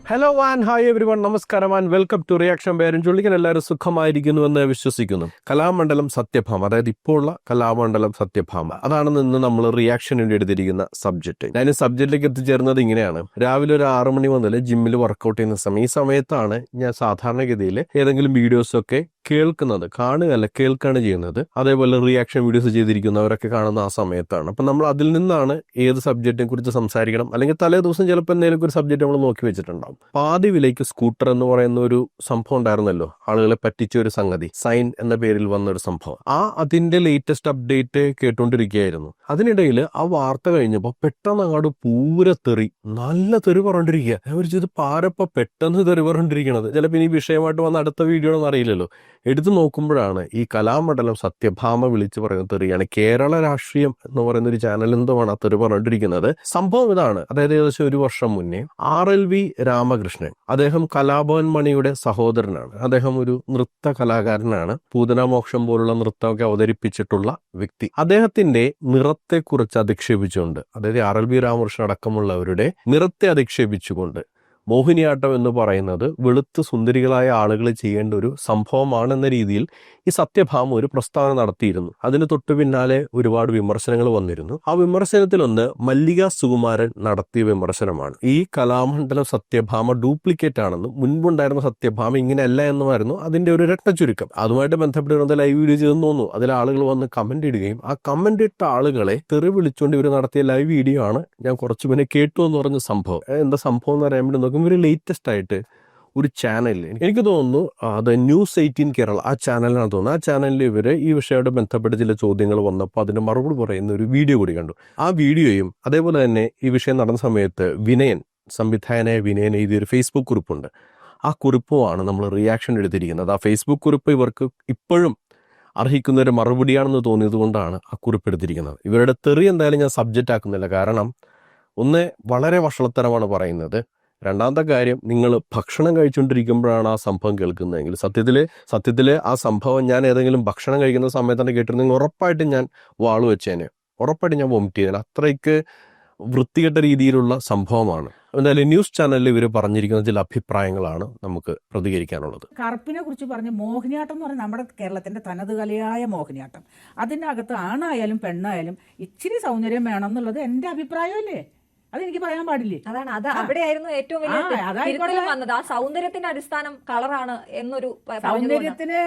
Hello and hi every one, നമസ്കാരം and welcome to reaction പേരും ചുള്ളിക്കൻ. എല്ലാവരും സുഖമായിരിക്കുന്നുവെന്ന് വിശ്വസിക്കുന്നു. കലാമണ്ഡലം സത്യഭാമ, അതായത് ഇപ്പോൾ ഉള്ള കലാമണ്ഡലം സത്യഭാമ, അതാണ് ഇന്ന് നമ്മൾ റിയാക്ഷൻ വേണ്ടി എടുത്തിരിക്കുന്ന സബ്ജക്ട്. ഞാൻ ഈ സബ്ജക്റ്റിലേക്ക് എത്തിച്ചേർന്നത് ഇങ്ങനെയാണ്. രാവിലെ ഒരു 6 മണി മുതൽ ജിമ്മിൽ വർക്കൗട്ട് ചെയ്യുന്ന സമയം, ഈ സമയത്താണ് ഞാൻ സാധാരണഗതിയിൽ ഏതെങ്കിലും വീഡിയോസൊക്കെ കാണുകയല്ല കേൾക്കുകയാണ് ചെയ്യുന്നത്. അതേപോലെ റിയാക്ഷൻ വീഡിയോസ് ചെയ്തിരിക്കുന്നവരൊക്കെ കാണുന്ന ആ സമയത്താണ്. അപ്പം നമ്മൾ അതിൽ നിന്നാണ് ഏത് സബ്ജക്റ്റിനെ കുറിച്ച് സംസാരിക്കണം, അല്ലെങ്കിൽ തലേ ദിവസം ചിലപ്പോൾ എന്തെങ്കിലും ഒരു സബ്ജക്റ്റ് നമ്മൾ നോക്കി വെച്ചിട്ടുണ്ടാവും. പാതി വിലയ്ക്ക് സ്കൂട്ടർ എന്ന് പറയുന്ന ഒരു സംഭവം ഉണ്ടായിരുന്നല്ലോ, ആളുകളെ പറ്റിച്ച ഒരു സംഗതി, സൈൻ എന്ന പേരിൽ വന്ന ഒരു സംഭവം. അതിന്റെ ലേറ്റസ്റ്റ് അപ്ഡേറ്റ് കേട്ടോണ്ടിരിക്കുകയായിരുന്നു. അതിനിടയിൽ ആ വാർത്ത കഴിഞ്ഞപ്പോൾ പെട്ടെന്ന് അങ്ങോട്ട് പൂരത്തെറി, നല്ല തെറി പറഞ്ഞിരിക്കുക. ഇത് പാരപ്പ പെട്ടെന്ന് തെറി പറഞ്ഞിരിക്കണത്. ചിലപ്പോൾ ഇനി വിഷയമായിട്ട് വന്ന അടുത്ത വീഡിയോ ഒന്നും അറിയില്ലല്ലോ. എടുത്തു നോക്കുമ്പോഴാണ് ഈ കലാമണ്ഡലം സത്യഭാമ വിളിച്ചു പറയുന്ന തെറിയാണ്. കേരള രാഷ്ട്രീയം എന്ന് പറയുന്ന ഒരു ചാനൽ എന്തുമാണ് ആ തെറി പറഞ്ഞിരിക്കുന്നത്. സംഭവം ഇതാണ്. അതായത് ഏകദേശം 1 വർഷം മുന്നേ RLV രാമകൃഷ്ണൻ, അദ്ദേഹം കലാഭവൻ മണിയുടെ സഹോദരനാണ്. അദ്ദേഹം ഒരു നൃത്ത കലാകാരനാണ്. പൂതനാമോക്ഷം പോലുള്ള നൃത്തമൊക്കെ അവതരിപ്പിച്ചിട്ടുള്ള വ്യക്തി. അദ്ദേഹത്തിന്റെ നിറത്തെക്കുറിച്ച് അധിക്ഷേപിച്ചുകൊണ്ട്, അതായത് RLV രാമകൃഷ്ണൻ അടക്കമുള്ളവരുടെ നിറത്തെ അധിക്ഷേപിച്ചുകൊണ്ട്, മോഹിനിയാട്ടം എന്ന് പറയുന്നത് വെളുത്ത് സുന്ദരികളായ ആളുകൾ ചെയ്യേണ്ട ഒരു സംഭവമാണെന്ന രീതിയിൽ ഈ സത്യഭാമ ഒരു പ്രസ്താവന നടത്തിയിരുന്നു. അതിന് തൊട്ടു പിന്നാലെ ഒരുപാട് വിമർശനങ്ങൾ വന്നിരുന്നു. ആ വിമർശനത്തിലൊന്ന് മല്ലിക സുകുമാരൻ നടത്തിയ വിമർശനമാണ്. ഈ കലാമണ്ഡലം സത്യഭാമ ഡ്യൂപ്ലിക്കേറ്റ് ആണെന്നും മുൻപുണ്ടായിരുന്ന സത്യഭാമ ഇങ്ങനെയല്ല എന്നുമായിരുന്നു അതിന്റെ ഒരു രട്ടച്ചുരുക്കം. അതുമായിട്ട് ബന്ധപ്പെട്ട് ലൈവ് വീഡിയോ ചെയ്തെന്ന് തോന്നുന്നു. അതിൽ ആളുകൾ വന്ന് കമന്റ് ഇടുകയും ആ കമന്റ് ഇട്ട ആളുകളെ തെറി വിളിച്ചുകൊണ്ട് ഇവർ നടത്തിയ ലൈവ് വീഡിയോ ആണ് ഞാൻ കുറച്ചു മുന്നേ കേട്ടു എന്ന് പറഞ്ഞ സംഭവം. എന്താ സംഭവം എന്ന് അറിയാൻ വേണ്ടി ഇവർ ലേറ്റസ്റ്റ് ആയിട്ട് ഒരു ചാനലിൽ, എനിക്ക് തോന്നുന്നു അത് ന്യൂസ് 18 കേരള, ആ ചാനലിനാണ് തോന്നുന്നു. ആ ചാനലിൽ ഇവർ ഈ വിഷയമായിട്ട് ബന്ധപ്പെട്ട് ചില ചോദ്യങ്ങൾ വന്നപ്പോൾ അതിന് മറുപടി പറയുന്ന ഒരു വീഡിയോ കൂടി കണ്ടു. ആ വീഡിയോയും അതേപോലെ തന്നെ ഈ വിഷയം നടന്ന സമയത്ത് സംവിധായകനായ വിനയൻ എഴുതിയൊരു ഫേസ്ബുക്ക് കുറിപ്പുണ്ട്. ആ കുറിപ്പുമാണ് നമ്മൾ റിയാക്ഷൻ എടുത്തിരിക്കുന്നത്. ആ ഫേസ്ബുക്ക് കുറിപ്പ് ഇവർക്ക് ഇപ്പോഴും അർഹിക്കുന്ന ഒരു മറുപടിയാണെന്ന് തോന്നിയത് കൊണ്ടാണ് ആ കുറിപ്പ് എടുത്തിരിക്കുന്നത്. ഇവരുടെ തെറി എന്തായാലും ഞാൻ സബ്ജക്റ്റ് ആക്കുന്നില്ല. കാരണം ഒന്ന്, വളരെ വഷളത്തരമാണ് പറയുന്നത്. രണ്ടാമത്തെ കാര്യം, നിങ്ങൾ ഭക്ഷണം കഴിച്ചുകൊണ്ടിരിക്കുമ്പോഴാണ് ആ സംഭവം കേൾക്കുന്നതെങ്കിൽ സത്യത്തിൽ ആ സംഭവം ഞാൻ ഏതെങ്കിലും ഭക്ഷണം കഴിക്കുന്ന സമയത്താണ് കേട്ടിരുന്നെങ്കിൽ ഉറപ്പായിട്ടും ഞാൻ വാള് വെച്ചേനെ, ഉറപ്പായിട്ടും ഞാൻ വോമിറ്റ് ചെയ്തേനെ. അത്രയ്ക്ക് വൃത്തികെട്ട രീതിയിലുള്ള സംഭവമാണ്. എന്തായാലും ന്യൂസ് ചാനലിൽ ഇവർ പറഞ്ഞിരിക്കുന്ന ചില അഭിപ്രായങ്ങളാണ് നമുക്ക് പ്രതികരിക്കാനുള്ളത്. കറുപ്പിനെ കുറിച്ച് പറഞ്ഞ് മോഹിനിയാട്ടം എന്ന് പറഞ്ഞാൽ നമ്മുടെ കേരളത്തിന്റെ തനത് കലയായ മോഹിനിയാട്ടം. അതിനകത്ത് ആണായാലും പെണ്ണായാലും ഇച്ചിരി സൗന്ദര്യം വേണം എന്നുള്ളത് എൻ്റെ അഭിപ്രായമല്ലേ. അതെനിക്ക് പറയാൻ പാടില്ലേ. അതാണ് അവിടെയായിരുന്നു ഏറ്റവും വലിയ വന്നത്. ആ സൗന്ദര്യത്തിന്റെ അടിസ്ഥാനം കളറാണ് എന്നൊരു, സൗന്ദര്യത്തിന്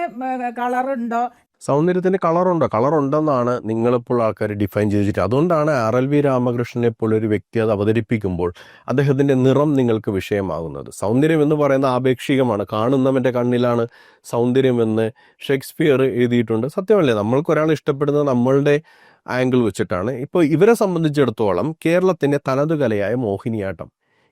കളറുണ്ടോ, സൗന്ദര്യത്തിന് കളറുണ്ടെന്നാണ് നിങ്ങളിപ്പോൾ ആൾക്കാർ ഡിഫൈൻ ചെയ്തിട്ട്. അതുകൊണ്ടാണ് RLV രാമകൃഷ്ണനെ പോലെ ഒരു വ്യക്തി അത് അവതരിപ്പിക്കുമ്പോൾ അദ്ദേഹത്തിന്റെ നിറം നിങ്ങൾക്ക് വിഷയമാകുന്നത്. സൗന്ദര്യം എന്ന് പറയുന്ന ആപേക്ഷികമാണ്. കാണുന്നവന്റെ കണ്ണിലാണ് സൗന്ദര്യമെന്ന് ഷേക്സ്പിയർ എഴുതിയിട്ടുണ്ട്. സത്യമല്ലേ? നമ്മൾക്ക് ഒരാൾ ഇഷ്ടപ്പെടുന്നത് നമ്മളുടെ ആംഗിൾ വെച്ചിട്ടാണ്. ഇപ്പോൾ ഇവരെ സംബന്ധിച്ചിടത്തോളം കേരളത്തിന്റെ തനത് കലയായ മോഹിനിയാട്ടം,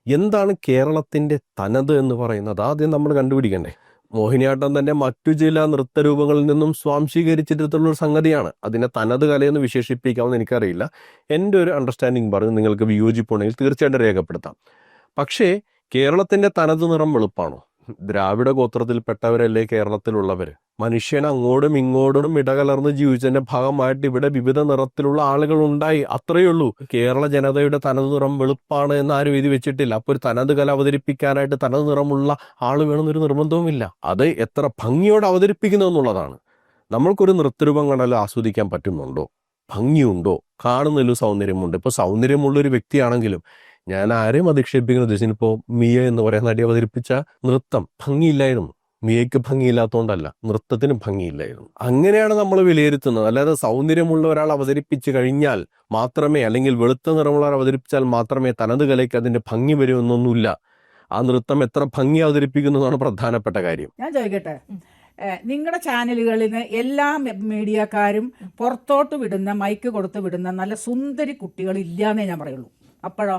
എന്താണ് കേരളത്തിന്റെ തനത് എന്ന് പറയുന്നത് ആദ്യം നമ്മൾ കണ്ടുപിടിക്കണ്ടേ. മോഹിനിയാട്ടം തന്നെ മറ്റു ചില നൃത്തരൂപങ്ങളിൽ നിന്നും സ്വാംശീകരിച്ചിട്ടുള്ള ഒരു സംഗതിയാണ്. അതിനെ തനത് കലയെന്ന് വിശേഷിപ്പിക്കാമെന്ന് എനിക്കറിയില്ല. എൻ്റെ ഒരു അണ്ടർസ്റ്റാൻഡിങ് പറഞ്ഞ് നിങ്ങൾക്ക് വിയോജിപ്പുണ്ടെങ്കിൽ തീർച്ചയായിട്ടും രേഖപ്പെടുത്താം. പക്ഷേ കേരളത്തിന്റെ തനത് നിറം വെളുപ്പാണോ? ദ്രാവിഡ ഗോത്രത്തിൽപ്പെട്ടവരല്ലേ കേരളത്തിലുള്ളവർ? മനുഷ്യൻ അങ്ങോട്ടും ഇങ്ങോട്ടും ഇടകലർന്ന് ജീവിച്ചതിന്റെ ഭാഗമായിട്ട് ഇവിടെ വിവിധ നിറത്തിലുള്ള ആളുകൾ ഉണ്ടായി, അത്രയേ ഉള്ളൂ. കേരള ജനതയുടെ തനത് നിറം വെളുപ്പാണ് എന്ന് ആരും എഴുതി വെച്ചിട്ടില്ല. അപ്പോൾ ഒരു തനത് കല അവതരിപ്പിക്കാനായിട്ട് തനത് നിറമുള്ള ആൾ വേണമെന്നൊരു നിർബന്ധവുമില്ല. അത് എത്ര ഭംഗിയോടെ അവതരിപ്പിക്കുന്നു എന്നുള്ളതാണ്. നമ്മൾക്കൊരു നൃത്തരൂപം കണ്ടാലും ആസ്വദിക്കാൻ പറ്റുന്നുണ്ടോ, ഭംഗിയുണ്ടോ, കാണുന്നതിലും സൗന്ദര്യമുണ്ട്. ഇപ്പോൾ സൗന്ദര്യമുള്ളൊരു വ്യക്തിയാണെങ്കിലും ഞാൻ ആരെയും അധിക്ഷേപിക്കുന്ന ഉദ്ദേശം, ഇപ്പോൾ മിയ എന്ന് പറയുന്ന നടി അവതരിപ്പിച്ച നൃത്തം ഭംഗിയില്ലായിരുന്നു. മിയയ്ക്ക് ഭംഗിയില്ലാത്തതുകൊണ്ടല്ല, നൃത്തത്തിന് ഭംഗിയില്ലായിരുന്നു. അങ്ങനെയാണ് നമ്മൾ വിലയിരുത്തുന്നത്. അല്ലാതെ സൗന്ദര്യമുള്ള ഒരാൾ അവതരിപ്പിച്ചു കഴിഞ്ഞാൽ മാത്രമേ, അല്ലെങ്കിൽ വെളുത്ത നിറമുള്ള അവതരിപ്പിച്ചാൽ മാത്രമേ തനത് കലയ്ക്ക് അതിന്റെ ഭംഗി വരുമെന്നൊന്നുമില്ല. ആ നൃത്തം എത്ര ഭംഗി അവതരിപ്പിക്കുന്നതാണ് പ്രധാനപ്പെട്ട കാര്യം. ഞാൻ ചോദിക്കട്ടെ, നിങ്ങളുടെ ചാനലുകളിൽ നിന്ന് എല്ലാ മീഡിയക്കാരും പുറത്തോട്ട് വിടുന്ന, മൈക്ക് കൊടുത്ത് വിടുന്ന നല്ല സുന്ദരി കുട്ടികളില്ലാന്നേ ഞാൻ പറയുള്ളൂ. അപ്പോഴോ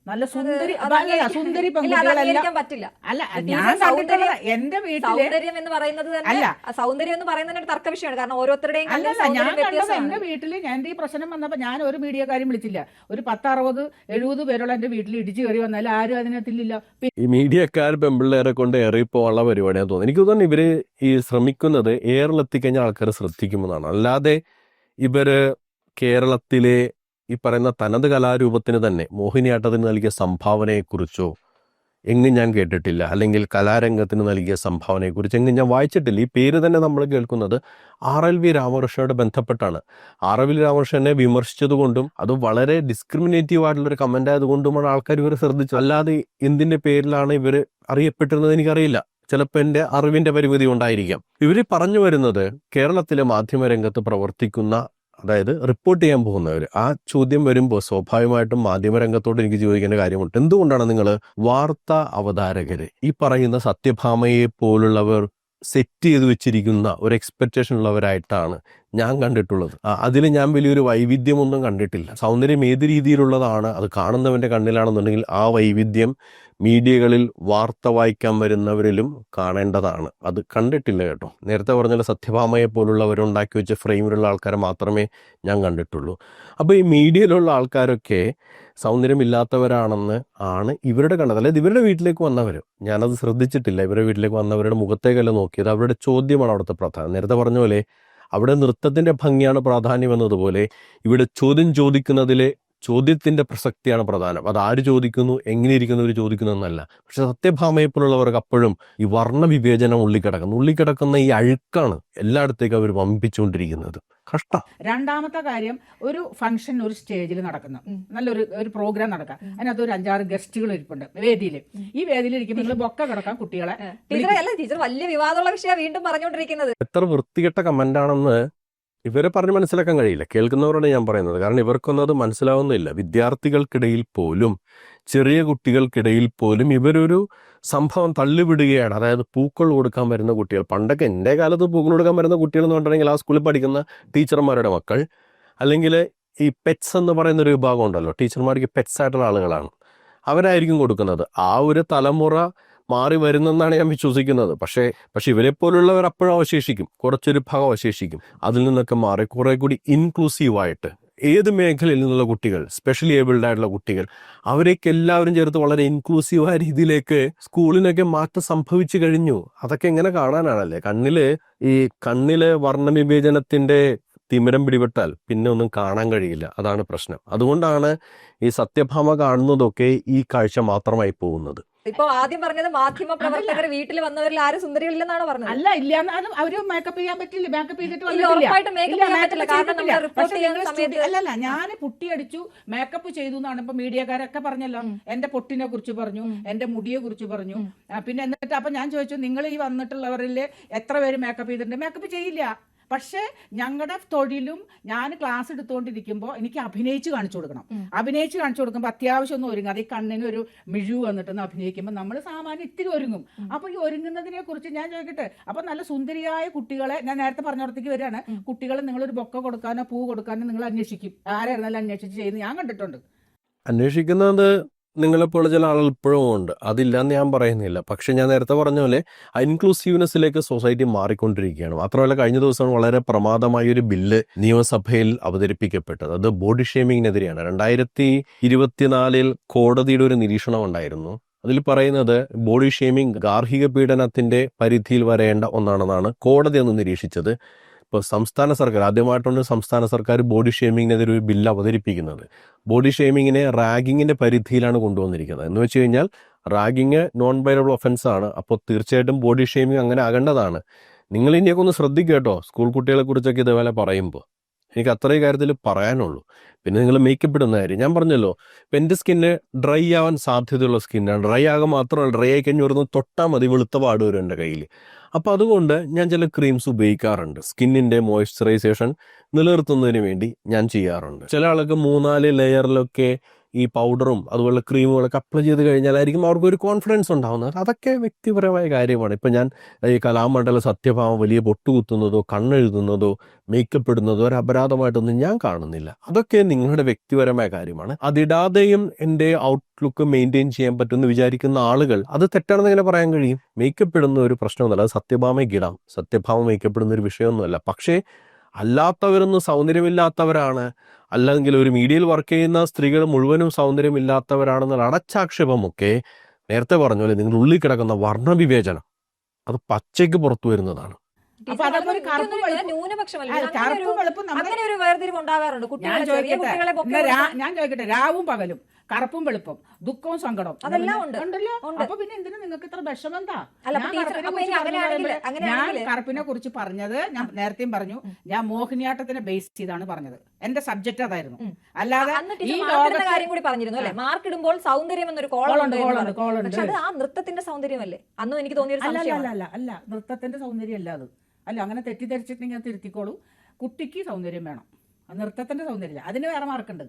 നല്ല സുന്ദരി പെൺകുട്ടികളെല്ലാം പറ്റില്ല. അല്ല, ഞാൻ കണ്ടിട്ടുള്ള എന്റെ വീട്ടില് സൗന്ദര്യം എന്ന് പറയുന്നത് തന്നെ, സൗന്ദര്യം എന്ന് പറയുന്നത് ഒരു തർക്ക വിഷയമാണ്. കാരണം ഓരോരുത്തരുടെയും ഞാൻ കണ്ടത് എന്റെ വീട്ടില്, ഞാൻ ഈ പ്രശ്നം വന്നപ്പോ ഞാൻ ഒരു മീഡിയക്കാരും വിളിച്ചില്ല. ഒരു 10-60-70 പേരുള്ള എന്റെ വീട്ടിൽ ഇടിച്ചു കയറി വന്നാലും ആരും അതിനകത്തില്ല. ഈ മീഡിയക്കാർ പെമ്പിള്ളേരെ കൊണ്ട് ഏറിപ്പോവാനുള്ള പരിപാടിയാണെന്ന് തോന്നുന്നു. എനിക്ക് തോന്നുന്നു ഇവര് ഈ ശ്രമിക്കുന്നത് എയറിലെത്തിക്കഴിഞ്ഞാൽ ആൾക്കാർ ശ്രദ്ധിക്കുമെന്നാണ്. അല്ലാതെ ഇവര് കേരളത്തിലെ ഈ പറയുന്ന തനത് കലാരൂപത്തിന് തന്നെ മോഹിനിയാട്ടത്തിന് നൽകിയ സംഭാവനയെക്കുറിച്ചോ എങ്ങും ഞാൻ കേട്ടിട്ടില്ല, അല്ലെങ്കിൽ കലാരംഗത്തിന് നൽകിയ സംഭാവനയെക്കുറിച്ച് എങ്ങും ഞാൻ വായിച്ചിട്ടില്ല. ഈ പേര് തന്നെ നമ്മൾ കേൾക്കുന്നത് RLV രാമകൃഷ്ണയോട് ബന്ധപ്പെട്ടാണ്. RLV രാമകൃഷ്ണനെ വിമർശിച്ചതുകൊണ്ടും അത് വളരെ ഡിസ്ക്രിമിനേറ്റീവ് ആയിട്ടുള്ളൊരു കമൻ്റ് ആയതുകൊണ്ടുമാണ് ആൾക്കാർ ഇവർ ശ്രദ്ധിച്ചത്. അല്ലാതെ എന്തിൻ്റെ പേരിലാണ് ഇവർ അറിയപ്പെട്ടിരുന്നത് എനിക്കറിയില്ല. ചിലപ്പോൾ എൻ്റെ അറിവിൻ്റെ പരിമിതി ഉണ്ടായിരിക്കാം. ഇവർ പറഞ്ഞു വരുന്നത് കേരളത്തിലെ മാധ്യമരംഗത്ത് പ്രവർത്തിക്കുന്ന, അതായത് റിപ്പോർട്ട് ചെയ്യാൻ പോകുന്നവർ, ആ ചോദ്യം വരുമ്പോൾ സ്വാഭാവികമായിട്ടും മാധ്യമരംഗത്തോട് എനിക്ക് ചോദിക്കേണ്ട കാര്യമുണ്ട്. എന്തുകൊണ്ടാണ് നിങ്ങൾ വാർത്താ അവതാരകര് ഈ പറയുന്ന സത്യഭാമയെ പോലുള്ളവർ സെറ്റ് ചെയ്ത് വെച്ചിരിക്കുന്ന ഒരു എക്സ്പെക്റ്റേഷൻ ഉള്ളവരായിട്ടാണ് ഞാൻ കണ്ടിട്ടുള്ളത്. അതിൽ ഞാൻ വലിയൊരു വൈവിധ്യമൊന്നും കണ്ടിട്ടില്ല. സൗന്ദര്യം ഏത് രീതിയിലുള്ളതാണ്, അത് കാണുന്നവൻ്റെ കണ്ണിലാണെന്നുണ്ടെങ്കിൽ ആ വൈവിധ്യം മീഡിയകളിൽ വാർത്ത വായിക്കാൻ വരുന്നവരിലും കാണേണ്ടതാണ്. അത് കണ്ടിട്ടില്ല കേട്ടോ. നേരത്തെ പറഞ്ഞ സത്യഭാമയെ പോലുള്ളവരുണ്ടാക്കി വെച്ച ഫ്രെയിമിലുള്ള ആൾക്കാരെ മാത്രമേ ഞാൻ കണ്ടിട്ടുള്ളൂ. അപ്പോൾ ഈ മീഡിയയിലുള്ള ആൾക്കാരൊക്കെ സൗന്ദര്യമില്ലാത്തവരാണെന്ന് ആണ് ഇവരുടെ കണ്ടത്. അതായത് ഇവരുടെ വീട്ടിലേക്ക് വന്നവർ, ഞാനത് ശ്രദ്ധിച്ചിട്ടില്ല. ഇവരുടെ വീട്ടിലേക്ക് വന്നവരുടെ മുഖത്തേക്കല്ല നോക്കിയത്, അവരുടെ ചോദ്യമാണ് അവിടുത്തെ പ്രധാനം. നേരത്തെ പറഞ്ഞ പോലെ അവിടെ നൃത്തത്തിൻ്റെ ഭംഗിയാണ് പ്രാധാന്യം എന്നതുപോലെ ഇവിടെ ചോദ്യം ചോദിക്കുന്നതിലെ ചോദ്യത്തിൻ്റെ പ്രസക്തിയാണ് പ്രധാനം. അത് ആര് ചോദിക്കുന്നു, എങ്ങനെ ഇരിക്കുന്നവർ ചോദിക്കുന്നു എന്നല്ല. പക്ഷെ സത്യഭാമയെ പോലുള്ളവർക്ക് അപ്പോഴും ഈ വർണ്ണവിവേചനം ഉള്ളിക്കിടക്കുന്ന ഈ അഴുക്കാണ് എല്ലായിടത്തേക്കും അവർ വമ്പിച്ചുകൊണ്ടിരിക്കുന്നത്. കഷ്ടം. രണ്ടാമത്തെ കാര്യം, ഒരു ഫംഗ്ഷൻ ഒരു സ്റ്റേജിൽ നടക്കുന്നു, നല്ലൊരു പ്രോഗ്രാം നടക്കാം, അതിനകത്ത് ഒരു 5-6 ഗസ്റ്റുകൾ ഇരിപ്പുണ്ട് വേദിയിൽ. ഈ വേദിയിൽ ഇരിക്കുമ്പോൾ നിങ്ങൾ ബൊക്ക കിടക്കാം കുട്ടികളെ. ടീച്ചർ വലിയ വിവാദമുള്ള വിഷയം വീണ്ടും പറഞ്ഞുകൊണ്ടിരിക്കുന്നത്. എത്ര വൃത്തികെട്ട കമൻ്റാണെന്ന് ഇവരെ പറഞ്ഞ് മനസ്സിലാക്കാൻ കഴിയില്ല. കേൾക്കുന്നവരോട് ഞാൻ പറയുന്നത്, കാരണം ഇവർക്കൊന്നും അത് മനസ്സിലാവുന്നില്ല. വിദ്യാർത്ഥികൾക്കിടയിൽ പോലും, ചെറിയ കുട്ടികൾക്കിടയിൽ പോലും ഇവരൊരു സംഭവം തള്ളിവിടുകയാണ്. അതായത് പൂക്കൾ കൊടുക്കാൻ വരുന്ന കുട്ടികൾ. പണ്ടൊക്കെ എൻ്റെ കാലത്ത് പൂക്കൾ കൊടുക്കാൻ വരുന്ന കുട്ടികൾ എന്ന് പറഞ്ഞിട്ടുണ്ടെങ്കിൽ ആ സ്കൂളിൽ പഠിക്കുന്ന ടീച്ചർമാരുടെ മക്കൾ, അല്ലെങ്കിൽ ഈ പെറ്റ്സ് എന്ന് പറയുന്നൊരു വിഭാഗം ഉണ്ടല്ലോ, ടീച്ചർമാർക്ക് പെറ്റ്സ് ആയിട്ടുള്ള ആളുകളാണ്, അവരായിരിക്കും കൊടുക്കുന്നത്. ആ ഒരു തലമുറ മാറി വരുന്നെന്നാണ് ഞാൻ വിശ്വസിക്കുന്നത്. പക്ഷേ ഇവരെ പോലുള്ളവർ അപ്പോഴും അവശേഷിക്കും, കുറച്ചൊരു ഭാഗം അവശേഷിക്കും. അതിൽ നിന്നൊക്കെ മാറി കുറെ കൂടി ഇൻക്ലൂസീവായിട്ട് ഏത് മേഖലയിൽ നിന്നുള്ള കുട്ടികൾ, സ്പെഷ്യലി ഏബിൾഡ് ആയിട്ടുള്ള കുട്ടികൾ, അവരേക്ക് എല്ലാവരും ചേർത്ത് വളരെ ഇൻക്ലൂസീവായ രീതിയിലേക്ക് സ്കൂളിനൊക്കെ മാറ്റം സംഭവിച്ചു കഴിഞ്ഞു. അതൊക്കെ എങ്ങനെ കാണാനാണല്ലേ? കണ്ണില് വർണ്ണവിവേചനത്തിന്റെ തിമിരം പിടിപെട്ടാൽ പിന്നെ ഒന്നും കാണാൻ കഴിയില്ല. അതാണ് പ്രശ്നം. അതുകൊണ്ടാണ് ഈ സത്യഭാമ കാണുന്നതൊക്കെ ഈ കാഴ്ച മാത്രമായി പോകുന്നത്. ഇപ്പൊ ആദ്യം പറഞ്ഞത് മാധ്യമ പ്രവർത്തകർ വീട്ടിൽ വന്നവരിൽ ആരും സുന്ദരികളില്ലെന്നാണ് പറഞ്ഞത്. അല്ല, ഇല്ല, അവര് മേക്കപ്പ് ചെയ്യാൻ പറ്റില്ല, മേക്കപ്പ് ചെയ്തിട്ട് അല്ലല്ല. ഞാൻ പൊട്ടി അടിച്ചു, മേക്കപ്പ് ചെയ്തു എന്നാണ് ഇപ്പൊ മീഡിയക്കാരൊക്കെ പറഞ്ഞല്ലോ. എന്റെ പൊട്ടിനെ കുറിച്ച് പറഞ്ഞു, എന്റെ മുടിയെ കുറിച്ച് പറഞ്ഞു. പിന്നെ എന്നിട്ട് അപ്പൊ ഞാൻ ചോദിച്ചു, നിങ്ങൾ ഈ വന്നിട്ടുള്ളവരിൽ എത്ര പേര് മേക്കപ്പ് ചെയ്തിട്ടുണ്ട്? മേക്കപ്പ് ചെയ്യില്ല. പക്ഷേ ഞങ്ങളുടെ തൊഴിലും, ഞാൻ ക്ലാസ് എടുത്തുകൊണ്ടിരിക്കുമ്പോൾ എനിക്ക് അഭിനയിച്ച് കാണിച്ചു കൊടുക്കുമ്പോൾ അത്യാവശ്യം ഒന്നും ഒരുങ്ങാതെ ഈ കണ്ണിന് ഒരു മിഴിവ് വന്നിട്ടൊന്ന് അഭിനയിക്കുമ്പോൾ നമ്മൾ സാമാന്യം ഇത്തിരി ഒരുങ്ങും. അപ്പോൾ ഈ ഒരുങ്ങുന്നതിനെ കുറിച്ച് ഞാൻ ചോദിക്കട്ടെ, അപ്പോൾ നല്ല സുന്ദരിയായ കുട്ടികളെ, ഞാൻ നേരത്തെ പറഞ്ഞിടത്തേക്ക് വരികയാണ്, കുട്ടികളെ നിങ്ങളൊരു ബൊക്ക കൊടുക്കാനോ പൂ കൊടുക്കാനോ നിങ്ങൾ അന്വേഷിക്കും. ആരായിരുന്നാലും അന്വേഷിച്ച് ചെയ്യുന്നത് ഞാൻ കണ്ടിട്ടുണ്ട്. അന്വേഷിക്കുന്നത് നിങ്ങളെപ്പോലെ ചില ആളുകൾ ഇപ്പോഴും ഉണ്ട്, അതില്ലാന്ന് ഞാൻ പറയുന്നില്ല. പക്ഷെ ഞാൻ നേരത്തെ പറഞ്ഞ പോലെ ഇൻക്ലൂസീവ്നെസ്സിലേക്ക് സൊസൈറ്റി മാറിക്കൊണ്ടിരിക്കുകയാണ്. മാത്രമല്ല, കഴിഞ്ഞ ദിവസം വളരെ പ്രമാദമായ ഒരു ബില്ല് നിയമസഭയിൽ അവതരിപ്പിക്കപ്പെട്ടത്. അത് ബോഡി ഷേമിങ്ങിനെതിരെയാണ്. 2024 കോടതിയുടെ ഒരു നിരീക്ഷണം ഉണ്ടായിരുന്നു. അതിൽ പറയുന്നത് ബോഡി ഷേമിംഗ് ഗാർഹിക പീഡനത്തിന്റെ പരിധിയിൽ വരേണ്ട ഒന്നാണെന്നാണ് കോടതി അന്ന് നിരീക്ഷിച്ചത്. ഇപ്പോൾ സംസ്ഥാന സർക്കാർ ആദ്യമായിട്ടാണ് സംസ്ഥാന സർക്കാർ ബോഡി ഷേമിങ്ങിനെതിരെ ഒരു ബില്ല് അവതരിപ്പിക്കുന്നത്. ബോഡി ഷേമിങ്ങിനെ റാഗിങ്ങിന്റെ പരിധിയിലാണ് കൊണ്ടുവന്നിരിക്കുന്നത്. എന്ന് വെച്ച് കഴിഞ്ഞാൽ റാഗിങ് നോൺ ബൈലബിൾ ഒഫൻസ് ആണ്. അപ്പോൾ തീർച്ചയായിട്ടും ബോഡി ഷേമിങ് അങ്ങനെ ആകേണ്ടതാണ്. നിങ്ങൾ ഇനിയൊക്കെ ഒന്ന് ശ്രദ്ധിക്കുക കേട്ടോ, സ്കൂൾ കുട്ടികളെ കുറിച്ചൊക്കെ ഇതേപോലെ പറയുമ്പോൾ. എനിക്ക് അത്രയും കാര്യത്തിൽ പറയാനുള്ളൂ. പിന്നെ നിങ്ങൾ മേക്കപ്പ് ഇടുന്ന കാര്യം ഞാൻ പറഞ്ഞല്ലോ. ഇപ്പം എൻ്റെ സ്കിന്ന് ഡ്രൈ ആവാൻ സാധ്യതയുള്ള സ്കിന്നാണ്. ഡ്രൈ ആകാൻ മാത്രമല്ല, ഡ്രൈ ആയി കഴിഞ്ഞ് വരുന്നത് തൊട്ടാൽ മതി വെളുത്ത പാട് വരും എൻ്റെ കയ്യിൽ. അപ്പോൾ അതുകൊണ്ട് ഞാൻ ചില ക്രീംസ് ഉപയോഗിക്കാറുണ്ട്. സ്കിന്നിൻ്റെ മോയ്സ്ചറൈസേഷൻ നിലനിർത്തുന്നതിന് വേണ്ടി ഞാൻ ചെയ്യാറുണ്ട്. ചില ആൾക്ക് 3-4 ലെയറിലൊക്കെ ഈ പൗഡറും അതുപോലെ ക്രീമുകളൊക്കെ അപ്ലൈ ചെയ്ത് കഴിഞ്ഞാലായിരിക്കും അവർക്കൊരു കോൺഫിഡൻസ് ഉണ്ടാകുന്നത്. അതൊക്കെ വ്യക്തിപരമായ കാര്യമാണ്. ഇപ്പം ഞാൻ ഈ കലാമണ്ഡലം സത്യഭാമ വലിയ പൊട്ടുകുത്തുന്നതോ കണ്ണെഴുതുന്നതോ മേക്കപ്പ് ഇടുന്നതോ ഒരു അപരാധമായിട്ടൊന്നും ഞാൻ കാണുന്നില്ല. അതൊക്കെ നിങ്ങളുടെ വ്യക്തിപരമായ കാര്യമാണ്. അതിടാതെയും എൻ്റെ ഔട്ട്ലുക്ക് മെയിൻറ്റെയിൻ ചെയ്യാൻ പറ്റുമെന്ന് വിചാരിക്കുന്ന ആളുകൾ അത് തെറ്റാണെന്ന് എങ്ങനെ പറയാൻ കഴിയും? മേക്കപ്പ് ഇടുന്ന ഒരു പ്രശ്നമൊന്നുമല്ല, അത് സത്യഭാമയ്ക്ക് ഇടാം. സത്യഭാമ മേക്കപ്പ് ഇടുന്ന ഒരു വിഷയമൊന്നുമല്ല. പക്ഷേ അല്ലാത്തവരൊന്നും സൗന്ദര്യമില്ലാത്തവരാണ്, അല്ലെങ്കിൽ ഒരു മീഡിയയിൽ വർക്ക് ചെയ്യുന്ന സ്ത്രീകൾ മുഴുവനും സൗന്ദര്യമില്ലാത്തവരാണെന്നുള്ള അടച്ചാക്ഷേപമൊക്കെ നേരത്തെ പറഞ്ഞ പോലെ നിങ്ങൾ ഉള്ളിൽ കിടക്കുന്ന വർണ്ണവിവേചനം അത് പച്ചയ്ക്ക് പുറത്തു വരുന്നതാണ്. ഞാൻ ചോദിക്കട്ടെ, രാവും പകലും കറുപ്പും വെളുപ്പും, ദുഃഖവും സങ്കടവും അതെല്ലാം ഉണ്ട്. ഉണ്ടല്ലോ. ഉണ്ട്. അപ്പൊ പിന്നെ എന്തിനാ നിങ്ങൾക്ക് ഇത്ര വിഷമം എന്താ? അല്ല, ഞാൻ ടീച്ചർ, കറുപ്പിനെ അപ്പൊ കുറിച്ച് ഇനി അങ്ങനെയാണെങ്കിൽ ഞാൻ അങ്ങനെയാണെങ്കിൽ കറുപ്പിനെ കുറിച്ച് പറഞ്ഞത്, ഞാൻ നേരത്തെയും പറഞ്ഞു, ഞാൻ മോഹിനിയാട്ടത്തിനെ ബേസ് ചെയ്താണ് പറഞ്ഞത്. എന്റെ സബ്ജക്ട് അതായിരുന്നു. അല്ലാതെ അന്ന് ഈ ടീച്ചർ മാർക്ക് ഇടുന്ന ലോകത്ത് കാര്യം കൂടി പറഞ്ഞിരുന്നു അല്ലെ? മാർക്ക് ഇടുമ്പോൾ സൗന്ദര്യം എന്നൊരു കോളുണ്ട്. പക്ഷെ അത് ആ നൃത്തത്തിന്റെ സൗന്ദര്യമല്ലേ? അന്നും എനിക്ക് തോന്നിയൊരു അല്ല സംശയം. അല്ല അല്ല നൃത്തത്തിന്റെ സൗന്ദര്യം അല്ല അത്. അല്ല, അങ്ങനെ തെറ്റിദ്ധരിച്ചിട്ടുണ്ടെങ്കിൽ തിരുത്തിക്കോളൂ. കുട്ടിക്ക് സൗന്ദര്യം വേണം, നൃത്തത്തിന്റെ സൗന്ദര്യം. അതിന് വേറെ മാർക്കുണ്ട്.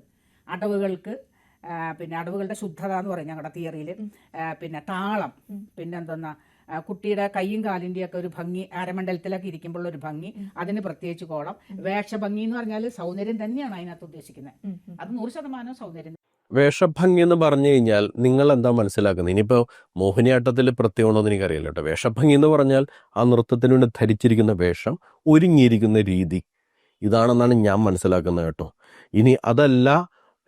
അടവുകൾക്ക്, പിന്നെ അടവുകളുടെ ശുദ്ധത എന്ന് പറയും ഞങ്ങളുടെ തിയറിയിൽ, പിന്നെ താളം, പിന്നെ എന്തെന്നാ കുട്ടിയുടെ കൈയും കാലിൻ്റെ ഒക്കെ ഒരു ഭംഗി, അരമണ്ഡലത്തിലൊക്കെ ഇരിക്കുമ്പോൾ ഒരു ഭംഗി, അതിന് പ്രത്യേകിച്ച് കോളം. വേഷഭംഗി എന്ന് പറഞ്ഞാൽ സൗന്ദര്യം തന്നെയാണ് അതിനകത്ത് ഉദ്ദേശിക്കുന്നത്. അത് 100% സൗന്ദര്യം. വേഷഭംഗി എന്ന് പറഞ്ഞു കഴിഞ്ഞാൽ നിങ്ങൾ എന്താ മനസ്സിലാക്കുന്നത്? ഇനിയിപ്പോൾ മോഹിനിയാട്ടത്തിൽ പ്രത്യേകമാണെന്ന് എനിക്കറിയില്ല കേട്ടോ. വേഷഭംഗി എന്ന് പറഞ്ഞാൽ ആ നൃത്തത്തിന് വേണ്ടി ധരിച്ചിരിക്കുന്ന വേഷം, ഒരുങ്ങിയിരിക്കുന്ന രീതി, ഇതാണെന്നാണ് ഞാൻ മനസ്സിലാക്കുന്നത് കേട്ടോ. ഇനി അതല്ല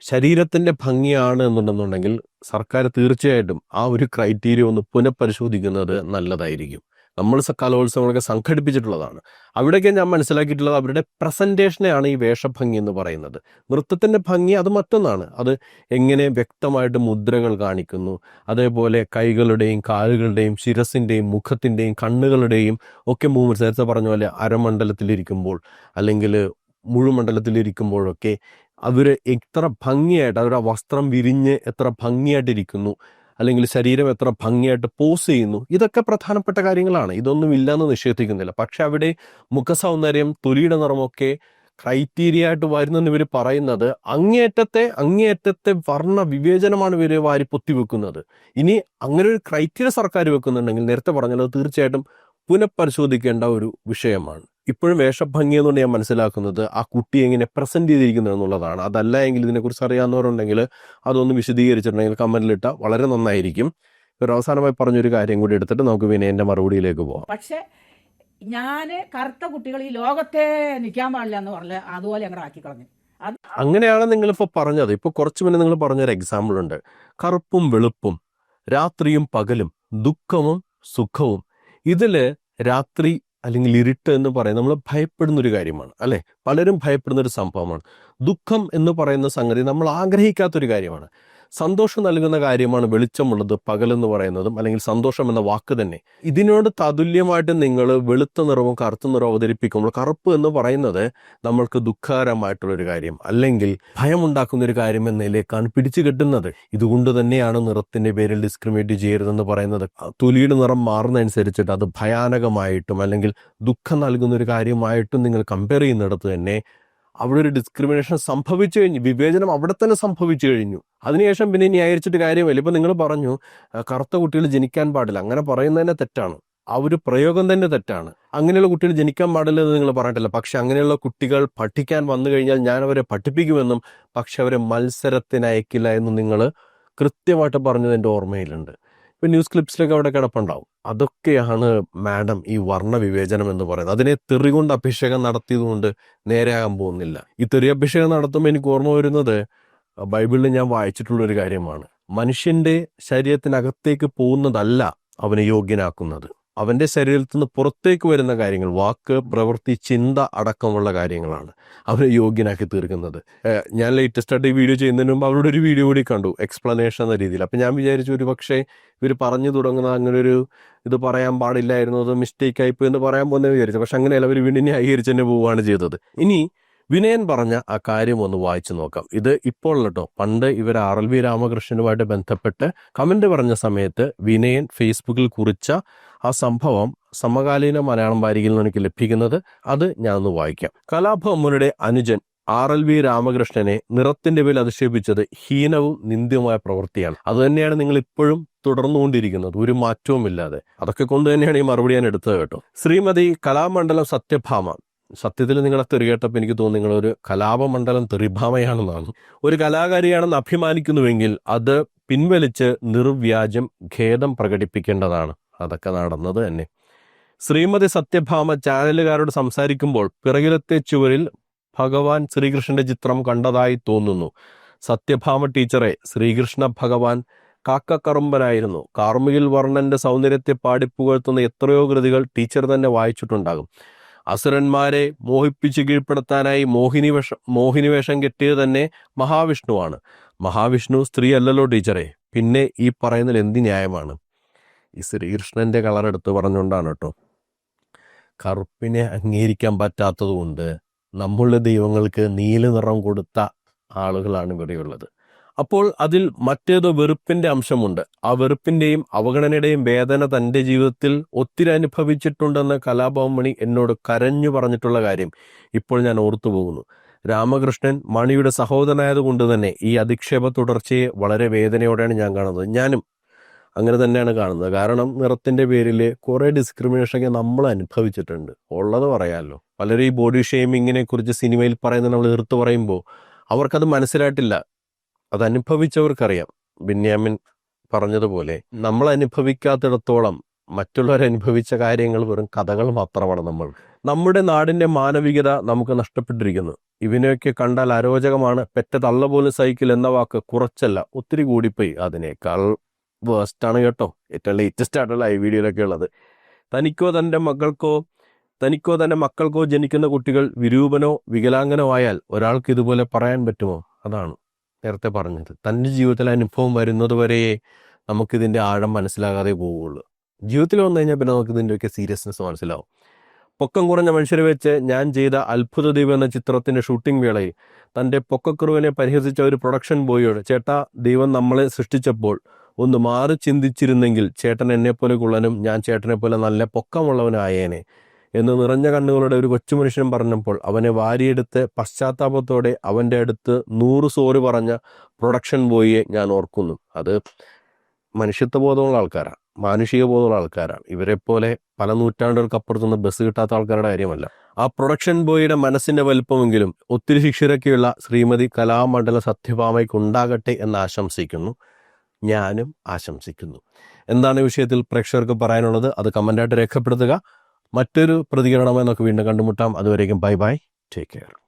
ശരീരത്തിൻ്റെ ഭംഗിയാണ് എന്നുണ്ടെന്നുണ്ടെങ്കിൽ സർക്കാർ തീർച്ചയായിട്ടും ആ ഒരു ക്രൈറ്റീരിയ ഒന്ന് പുനഃപരിശോധിക്കുന്നത് നല്ലതായിരിക്കും. നമ്മൾ കലോത്സവങ്ങളൊക്കെ സംഘടിപ്പിച്ചിട്ടുള്ളതാണ്. അവിടെയൊക്കെ ഞാൻ മനസ്സിലാക്കിയിട്ടുള്ളത് അവരുടെ പ്രസൻറ്റേഷനെയാണ് ഈ വേഷഭംഗി എന്ന് പറയുന്നത്. നൃത്തത്തിൻ്റെ ഭംഗി അത് മറ്റൊന്നാണ്. അത് എങ്ങനെ വ്യക്തമായിട്ട് മുദ്രകൾ കാണിക്കുന്നു, അതേപോലെ കൈകളുടെയും കാലുകളുടെയും ശിരസിൻ്റെയും മുഖത്തിൻ്റെയും കണ്ണുകളുടെയും ഒക്കെ മൂവ്മെൻറ്റ്സ്, നേരത്തെ പറഞ്ഞ പോലെ അരമണ്ഡലത്തിലിരിക്കുമ്പോൾ അല്ലെങ്കിൽ മുഴുമണ്ഡലത്തിലിരിക്കുമ്പോഴൊക്കെ അവർ എത്ര ഭംഗിയായിട്ട്, അവരുടെ വസ്ത്രം വിരിഞ്ഞ് എത്ര ഭംഗിയായിട്ടിരിക്കുന്നു, അല്ലെങ്കിൽ ശരീരം എത്ര ഭംഗിയായിട്ട് പോസ് ചെയ്യുന്നു, ഇതൊക്കെ പ്രധാനപ്പെട്ട കാര്യങ്ങളാണ്. ഇതൊന്നും ഇല്ലയെന്ന് നിഷേധിക്കുന്നില്ല. പക്ഷെ അവിടെ മുഖസൗന്ദര്യം, തൊലിയുടെ നിറമൊക്കെ ക്രൈറ്റീരിയ ആയിട്ട് വരുന്നെന്ന് ഇവർ പറയുന്നത് അങ്ങേയറ്റത്തെ വർണ്ണ വിവേചനമാണ് ഇവർ വാരി പൊത്തിവെക്കുന്നത്. ഇനി അങ്ങനെ ഒരു ക്രൈറ്റീരിയ സർക്കാർ വെക്കുന്നുണ്ടെങ്കിൽ നേരത്തെ പറഞ്ഞത് തീർച്ചയായിട്ടും പുനഃപരിശോധിക്കേണ്ട ഒരു വിഷയമാണ്. ഇപ്പോഴും വേഷഭംഗി എന്നുകൊണ്ട് ഞാൻ മനസ്സിലാക്കുന്നത് ആ കുട്ടി എങ്ങനെ പ്രസന്റ് ചെയ്തിരിക്കുന്നത് എന്നുള്ളതാണ്. അതല്ല എങ്കിൽ ഇതിനെക്കുറിച്ച് അറിയാവുന്നവരുണ്ടെങ്കിൽ അതൊന്ന് വിശദീകരിച്ചിട്ടുണ്ടെങ്കിൽ കമന്റിലിട്ട വളരെ നന്നായിരിക്കും. ഒരു അവസാനമായി പറഞ്ഞൊരു കാര്യം കൂടി എടുത്തിട്ട് നമുക്ക് വിനയന്റെ മറുപടിയിലേക്ക് പോകാം. പക്ഷെ ഞാൻ കറുത്ത കുട്ടികൾ ഈ ലോകത്തെ നിൽക്കാൻ പാടില്ല എന്ന് പറഞ്ഞ അതുപോലെ ഞങ്ങൾ ആക്കി കളഞ്ഞു. അങ്ങനെയാണ് നിങ്ങളിപ്പോൾ പറഞ്ഞത്. ഇപ്പോൾ കുറച്ച് മുന്നേ നിങ്ങൾ പറഞ്ഞൊരു എക്സാമ്പിൾ ഉണ്ട്. കറുപ്പും വെളുപ്പും, രാത്രിയും പകലും, ദുഃഖവും സുഖവും. ഇതില് രാത്രി അല്ലെങ്കിൽ ഇരുട്ട് എന്ന് പറയുന്നത് നമ്മൾ ഭയപ്പെടുന്നൊരു കാര്യമാണ് അല്ലേ? പലരും ഭയപ്പെടുന്നൊരു സംഭവമാണ്. ദുഃഖം എന്ന് പറയുന്ന സംഗതി നമ്മൾ ആഗ്രഹിക്കാത്തൊരു കാര്യമാണ്. സന്തോഷം നൽകുന്ന കാര്യമാണ് വെളിച്ചമുള്ളത്, പകലെന്ന് പറയുന്നതും, അല്ലെങ്കിൽ സന്തോഷം എന്ന വാക്ക് തന്നെ. ഇതിനോട് തതുല്യമായിട്ട് നിങ്ങൾ വെളുത്ത നിറവും കറുത്ത നിറവും അവതരിപ്പിക്കുമ്പോൾ, കറുപ്പ് എന്ന് പറയുന്നത് നമ്മൾക്ക് ദുഃഖകരമായിട്ടുള്ളൊരു കാര്യം അല്ലെങ്കിൽ ഭയമുണ്ടാക്കുന്ന ഒരു കാര്യം എന്നതിലേക്കാണ് പിടിച്ചു കെട്ടുന്നത്. ഇതുകൊണ്ട് തന്നെയാണ് നിറത്തിന്റെ പേരിൽ ഡിസ്ക്രിമിനേറ്റ് ചെയ്യരുതെന്ന് പറയുന്നത്. തൊലിയുടെ നിറം മാറുന്നതനുസരിച്ചിട്ട് അത് ഭയാനകമായിട്ടും അല്ലെങ്കിൽ ദുഃഖം നൽകുന്ന ഒരു കാര്യമായിട്ടും നിങ്ങൾ കമ്പയർ ചെയ്യുന്നിടത്ത് തന്നെ അവിടെ ഒരു ഡിസ്ക്രിമിനേഷൻ സംഭവിച്ചു കഴിഞ്ഞു, വിവേചനം അവിടെ തന്നെ സംഭവിച്ചു കഴിഞ്ഞു. അതിനുശേഷം പിന്നെ ന്യായീകരിച്ചിട്ട് കാര്യമില്ല. ഇപ്പം നിങ്ങൾ പറഞ്ഞു കറുത്ത കുട്ടികൾ ജനിക്കാൻ പാടില്ല, അങ്ങനെ പറയുന്നതന്നെ തെറ്റാണ്. ആ ഒരു പ്രയോഗം തന്നെ തെറ്റാണ്. അങ്ങനെയുള്ള കുട്ടികൾ ജനിക്കാൻ പാടില്ല എന്ന് നിങ്ങൾ പറഞ്ഞിട്ടില്ല. പക്ഷെ അങ്ങനെയുള്ള കുട്ടികൾ പഠിക്കാൻ വന്നു കഴിഞ്ഞാൽ ഞാൻ അവരെ പഠിപ്പിക്കുമെന്നും പക്ഷെ അവരെ മത്സരത്തിന് അയക്കില്ല എന്നും നിങ്ങൾ കൃത്യമായിട്ട് പറഞ്ഞത് എൻ്റെ ഓർമ്മയിലുണ്ട്. ഇപ്പം ന്യൂസ് ക്ലിപ്സിലൊക്കെ അവിടെ കിടപ്പുണ്ടാവും. അതൊക്കെയാണ് മാഡം ഈ വർണ്ണ വിവേചനം എന്ന് പറയുന്നത്. അതിനെ തെറി കൊണ്ട് അഭിഷേകം നടത്തിയതുകൊണ്ട് നേരെയാകാൻ പോകുന്നില്ല. ഈ തെറി അഭിഷേകം നടത്തുമ്പോൾ എനിക്ക് ഓർമ്മ വരുന്നത് ബൈബിളിൽ ഞാൻ വായിച്ചിട്ടുള്ളൊരു കാര്യമാണ്. മനുഷ്യന്റെ ശരീരത്തിനകത്തേക്ക് പോകുന്നതല്ല അവനെ യോഗ്യനാക്കുന്നത്, അവന്റെ ശരീരത്തിൽ നിന്ന് പുറത്തേക്ക് വരുന്ന കാര്യങ്ങൾ, വാക്ക്, പ്രവൃത്തി, ചിന്ത അടക്കമുള്ള കാര്യങ്ങളാണ് അവരെ യോഗ്യനാക്കി തീർക്കുന്നത്. ഞാൻ ലേറ്റസ്റ്റ് ആയിട്ട് ഈ വീഡിയോ ചെയ്യുന്നതിന് മുമ്പ് അവരുടെ ഒരു വീഡിയോ കൂടി കണ്ടു, എക്സ്പ്ലനേഷൻ എന്ന രീതിയിൽ. അപ്പം ഞാൻ വിചാരിച്ചു ഒരു പക്ഷേ ഇവർ പറഞ്ഞു തുടങ്ങുന്ന അങ്ങനെ ഒരു ഇത് പറയാൻ പാടില്ലായിരുന്നു, അത് മിസ്റ്റേക്ക് ആയിപ്പോ എന്ന് പറയാൻ പോകുന്നത് വിചാരിച്ചു. പക്ഷെ അങ്ങനെയല്ല, അവർ വീണ്ടും ന്യായീകരിച്ച് തന്നെ പോവുകയാണ് ചെയ്തത്. ഇനി വിനയൻ പറഞ്ഞ ആ കാര്യം ഒന്ന് വായിച്ചു നോക്കാം. ഇത് ഇപ്പോൾ കേട്ടോ, പണ്ട് ഇവർ RLV രാമകൃഷ്ണനുമായിട്ട് ബന്ധപ്പെട്ട് കമന്റ് പറഞ്ഞ സമയത്ത് വിനയൻ ഫേസ്ബുക്കിൽ കുറിച്ച ആ സംഭവം സമകാലീന മലയാളം വാരികയിൽ നിന്ന് എനിക്ക് ലഭിക്കുന്നത്. അത് ഞാൻ ഒന്ന് വായിക്കാം. കലാഭവന്റെ അനുജൻ RLV രാമകൃഷ്ണനെ നിറത്തിന്റെ പേരിൽ അധിക്ഷേപിച്ചത് ഹീനവും നിന്ദ്യവുമായ പ്രവൃത്തിയാണ്. അതുതന്നെയാണ് നിങ്ങൾ ഇപ്പോഴും തുടർന്നുകൊണ്ടിരിക്കുന്നത്, ഒരു മാറ്റവും ഇല്ലാതെ. അതൊക്കെ കൊണ്ട് തന്നെയാണ് ഈ മറുപടി ഞാൻ എടുത്തത് കേട്ടോ. ശ്രീമതി കലാമണ്ഡലം സത്യഭാമ, സത്യത്തിൽ നിങ്ങളെ തെറി കേട്ടപ്പോൾ എനിക്ക് തോന്നുന്നു നിങ്ങളൊരു കലാപമണ്ഡലം തെറിഭാമയാണെന്നാണ്. ഒരു കലാകാരിയാണെന്ന് അഭിമാനിക്കുന്നുവെങ്കിൽ അത് പിൻവലിച്ച് നിർവ്യാജം ഖേദം പ്രകടിപ്പിക്കേണ്ടതാണ്. അതൊക്കെ നടന്നത് തന്നെ. ശ്രീമതി സത്യഭാമ ചാനലുകാരോട് സംസാരിക്കുമ്പോൾ പിറകിലത്തെ ചുവരിൽ ഭഗവാൻ ശ്രീകൃഷ്ണന്റെ ചിത്രം കണ്ടതായി തോന്നുന്നു. സത്യഭാമ ടീച്ചറെ, ശ്രീകൃഷ്ണ ഭഗവാൻ കാക്കക്കറുമ്പനായിരുന്നു. കാർമികിൽ വർണ്ണന്റെ സൗന്ദര്യത്തെ പാടിപ്പുകഴ്ത്തുന്ന എത്രയോ കൃതികൾ ടീച്ചർ തന്നെ വായിച്ചിട്ടുണ്ടാകും. അസുരന്മാരെ മോഹിപ്പിച്ച് കീഴ്പ്പെടുത്താനായി മോഹിനിവേഷം കെട്ടിയത് തന്നെ മഹാവിഷ്ണുവാണ്. മഹാവിഷ്ണു സ്ത്രീ അല്ലല്ലോ ടീച്ചറെ, പിന്നെ ഈ പറയുന്നതിൽ എന്ത് ന്യായമാണ്? ഈ ശ്രീകൃഷ്ണന്റെ കളർ എടുത്ത് പറഞ്ഞുകൊണ്ടാണ് കേട്ടോ. കറുപ്പിനെ അംഗീകരിക്കാൻ പറ്റാത്തത് കൊണ്ട് നമ്മളുടെ ദൈവങ്ങൾക്ക് നീല നിറം കൊടുത്ത ആളുകളാണ് ഇവിടെയുള്ളത്. അപ്പോൾ അതിൽ മറ്റേതോ വെറുപ്പിന്റെ അംശമുണ്ട്. ആ വെറുപ്പിന്റെയും അവഗണനയുടെയും വേദന തൻ്റെ ജീവിതത്തിൽ ഒത്തിരി അനുഭവിച്ചിട്ടുണ്ടെന്ന് കലാഭവൻ മണി എന്നോട് കരഞ്ഞു പറഞ്ഞിട്ടുള്ള കാര്യം ഇപ്പോൾ ഞാൻ ഓർത്തു പോകുന്നു. രാമകൃഷ്ണൻ മണിയുടെ സഹോദരനായതുകൊണ്ട് തന്നെ ഈ അധിക്ഷേപ തുടർച്ചയെ വളരെ വേദനയോടെയാണ് ഞാൻ കാണുന്നത്. ഞാനും അങ്ങനെ തന്നെയാണ് കാണുന്നത്. കാരണം നിറത്തിന്റെ പേരിൽ കുറെ ഡിസ്ക്രിമിനേഷനൊക്കെ നമ്മൾ അനുഭവിച്ചിട്ടുണ്ട്, ഉള്ളത് പറയാമല്ലോ. പലരും ഈ ബോഡി ഷെയ്മിങ്ങിനെ കുറിച്ച് സിനിമയിൽ പറയുന്നത് നമ്മൾ എടുത്തു പറയുമ്പോൾ അവർക്കത് മനസ്സിലായിട്ടില്ല. അത് അനുഭവിച്ചവർക്കറിയാം. ബെന്യാമിൻ പറഞ്ഞതുപോലെ നമ്മൾ അനുഭവിക്കാത്തിടത്തോളം മറ്റുള്ളവരനുഭവിച്ച കാര്യങ്ങൾ വെറും കഥകൾ മാത്രമാണ്. നമ്മുടെ നാടിന്റെ മാനവികത നമുക്ക് നഷ്ടപ്പെട്ടിരിക്കുന്നു. ഇവനെയൊക്കെ കണ്ടാൽ അരോചകമാണ്, പെറ്റ തള്ള പോലും സൈക്കിൾ എന്ന വാക്ക് കുറച്ചല്ല ഒത്തിരി കൂടിപ്പോയി. അതിനേക്കാൾ വേസ്റ്റാണ് കേട്ടോ ഏറ്റവും ലേറ്റസ്റ്റ് ആയിട്ടുള്ള ഈ വീഡിയോയിലൊക്കെ ഉള്ളത്. തനിക്കോ തൻ്റെ മക്കൾക്കോ ജനിക്കുന്ന കുട്ടികൾ വിരൂപനോ വികലാംഗനോ ആയാൽ ഒരാൾക്ക് ഇതുപോലെ പറയാൻ പറ്റുമോ? അതാണ് നേരത്തെ പറഞ്ഞത്. തൻ്റെ ജീവിതത്തിൽ അനുഭവം വരുന്നത് വരെയേ നമുക്കിതിൻ്റെ ആഴം മനസ്സിലാകാതെ പോവുകയുള്ളൂ. ജീവിതത്തിൽ വന്നു കഴിഞ്ഞാൽ പിന്നെ നമുക്ക് ഇതിൻ്റെയൊക്കെ സീരിയസ്നെസ് മനസ്സിലാവും. പൊക്കം കുറഞ്ഞ മനുഷ്യരെ വെച്ച് ഞാൻ ചെയ്ത അത്ഭുത ദൈവം എന്ന ചിത്രത്തിൻ്റെ ഷൂട്ടിംഗ് വേളയിൽ തൻ്റെ പൊക്കക്കുറവിനെ പരിഹസിച്ച ഒരു പ്രൊഡക്ഷൻ ബോയോട്, ചേട്ടാ, ദൈവം നമ്മളെ സൃഷ്ടിച്ചപ്പോൾ ഒന്ന് മാറി ചിന്തിച്ചിരുന്നെങ്കിൽ ചേട്ടൻ എന്നെപ്പോലെ കുള്ളനും ഞാൻ ചേട്ടനെ പോലെ നല്ല പൊക്കമുള്ളവനായേനെ എന്ന് നിറഞ്ഞ കണ്ണുകളുടെ ഒരു കൊച്ചു മനുഷ്യൻ പറഞ്ഞപ്പോൾ അവനെ വാരിയെടുത്ത് പശ്ചാത്താപത്തോടെ അവൻ്റെ അടുത്ത് 100 സോറി പറഞ്ഞ പ്രൊഡക്ഷൻ ബോയിയെ ഞാൻ ഓർക്കുന്നു. അത് മനുഷ്യത്വ ബോധമുള്ള ആൾക്കാരാണ്, മാനുഷിക ബോധമുള്ള ആൾക്കാരാണ്. ഇവരെ പോലെ പല നൂറ്റാണ്ടുകൾക്കപ്പുറത്തുനിന്ന് ബസ് കിട്ടാത്ത ആൾക്കാരുടെ കാര്യമല്ല. ആ പ്രൊഡക്ഷൻ ബോയിയുടെ മനസ്സിന്റെ വലുപ്പമെങ്കിലും ഒത്തിരി ശിക്ഷരൊക്കെയുള്ള ശ്രീമതി കലാമണ്ഡലം സത്യഭാമയ്ക്ക് ഉണ്ടാകട്ടെ എന്ന് ആശംസിക്കുന്നു. ഞാനും ആശംസിക്കുന്നു. എന്താണ് വിഷയത്തിൽ പ്രേക്ഷകർക്ക് പറയാനുള്ളത്? അത് കമൻ്റായിട്ട് രേഖപ്പെടുത്തുക. മറ്റൊരു പ്രതികരണമായി നമുക്ക് വീണ്ടും കണ്ടുമുട്ടാം. അതുവരേക്കും ബൈ ബൈ, ടേക്ക് കെയർ.